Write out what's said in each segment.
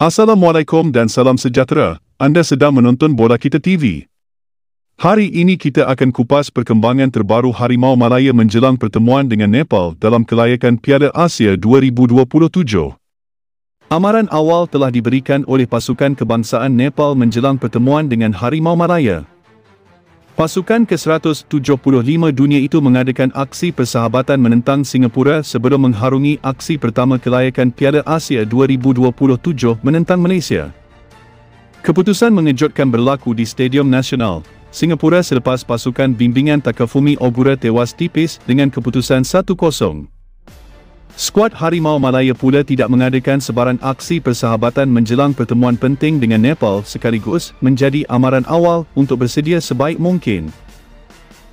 Assalamualaikum dan salam sejahtera. Anda sedang menonton Bola Kita TV. Hari ini kita akan kupas perkembangan terbaru Harimau Malaya menjelang pertemuan dengan Nepal dalam kelayakan Piala Asia 2027. Amaran awal telah diberikan oleh pasukan kebangsaan Nepal menjelang pertemuan dengan Harimau Malaya. Pasukan ke-175 dunia itu mengadakan aksi persahabatan menentang Singapura sebelum mengharungi aksi pertama kelayakan Piala Asia 2027 menentang Malaysia. Keputusan mengejutkan berlaku di Stadium Nasional, Singapura selepas pasukan bimbingan Takafumi Ogura tewas tipis dengan keputusan 1-0. Skuad Harimau Malaya pula tidak mengadakan sebarang aksi persahabatan menjelang pertemuan penting dengan Nepal sekaligus menjadi amaran awal untuk bersedia sebaik mungkin.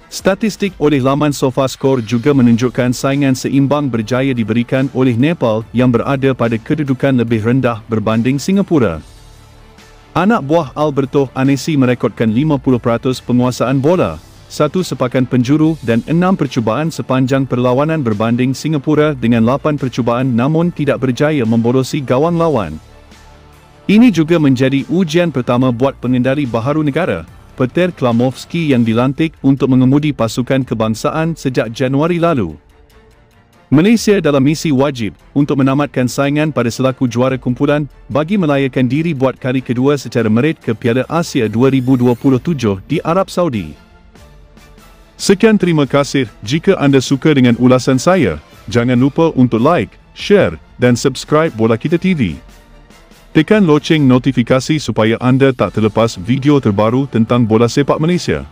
Statistik oleh laman SofaScore juga menunjukkan saingan seimbang berjaya diberikan oleh Nepal yang berada pada kedudukan lebih rendah berbanding Singapura. Anak buah Alberto Anesi merekodkan 50% penguasaan bola, 1 sepakan penjuru dan 6 percubaan sepanjang perlawanan berbanding Singapura dengan 8 percubaan namun tidak berjaya membolosi gawang lawan. Ini juga menjadi ujian pertama buat pengendali baharu negara, Peter Klamovski yang dilantik untuk mengemudi pasukan kebangsaan sejak Januari lalu. Malaysia dalam misi wajib untuk menamatkan saingan pada selaku juara kumpulan bagi melayakan diri buat kali kedua secara merit ke Piala Asia 2027 di Arab Saudi. Sekian, terima kasih. Jika anda suka dengan ulasan saya, jangan lupa untuk like, share dan subscribe Bola Kita TV. Tekan loceng notifikasi supaya anda tak terlepas video terbaru tentang bola sepak Malaysia.